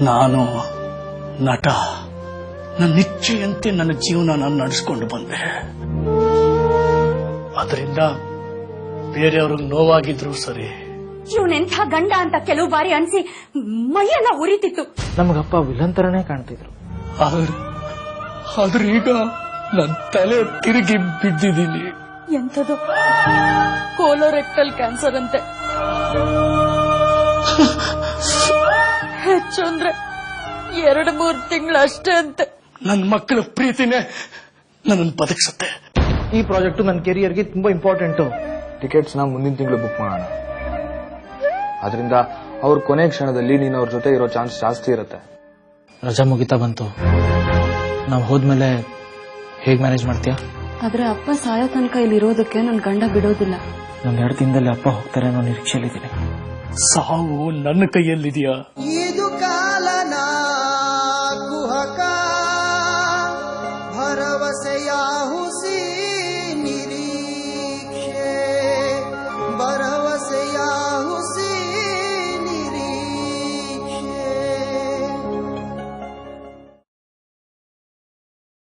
ನಾನು ನಟ, ನನ್ನ ಇಚ್ಛೆಯಂತೆ ನನ್ನ ಜೀವನ ನಾನು ನಡೆಸ್ಕೊಂಡು ಬಂದೆ. ಅದರಿಂದ ಬೇರೆಯವ್ರಿಗೆ ನೋವಾಗಿದ್ರು ಸರಿ. ಇವನೆಂಥ ಗಂಡ ಅಂತ ಕೆಲವು ಬಾರಿ ಅನ್ಸಿ ಮೈಯೆಲ್ಲ ಉರಿತಿತ್ತು. ನಮಗಪ್ಪ ವಿಲನ್ ತರನೇ ಕಾಣ್ತಿದ್ರು. ಆದ್ರೆ ಈಗ ನನ್ನ ತಲೆ ತಿರುಗಿ ಬಿದ್ದಿದ್ದೀನಿ. ಎಂಥದು ಕೋಲೋರೆಕ್ಟಲ್ ಕ್ಯಾನ್ಸರ್ ಅಂತೆ. ಹೆಚ್ಚು ಅಂದ್ರೆ 2-3 ತಿಂಗಳು ಅಷ್ಟೇ ಅಂತೆ. ನನ್ನ ಮಕ್ಕಳ ಪ್ರೀತಿನೇ ನನ್ನನ್ನು ಬದುಕಿಸುತ್ತೆ. ಈ ಪ್ರಾಜೆಕ್ಟ್ ನನ್ನ ಕೆರಿಯರ್ಗೆ ತುಂಬಾ ಇಂಪಾರ್ಟೆಂಟ್. ಟಿಕೆಟ್ಸ್ ನ ಮುಂದಿನ ತಿಂಗಳು ಬುಕ್ ಮಾಡೋಣ. ಅದರಿಂದ ಅವ್ರ ಕೊನೆ ಕ್ಷಣದಲ್ಲಿ ನೀನು ಅವ್ರ ಜೊತೆ ಇರೋ ಚಾನ್ಸ್ ಜಾಸ್ತಿ ಇರುತ್ತೆ. ರಜಾ ಮುಗಿತಾ ಬಂತು, ನಾವು ಹೋದ್ಮೇಲೆ ಹೇಗ್ ಮ್ಯಾನೇಜ್ ಮಾಡ್ತೀಯಾ? ಆದ್ರೆ ಅಪ್ಪ ಸಾಯೋ ತನಕ ಇಲ್ಲಿ ಇರೋದಕ್ಕೆ ನನ್ ಗಂಡ ಬಿಡೋದಿಲ್ಲ. ನಾನು 2 ದಿನದಲ್ಲಿ ಅಪ್ಪ ಹೋಗ್ತಾರೆ ಅನ್ನೋ ನಿರೀಕ್ಷೆಯಲ್ಲಿದ್ದೀನಿ. ಸಾವು ನನ್ನ ಕೈಯಲ್ಲಿದೆಯಾ? ಇದು ಕಾಲನಾ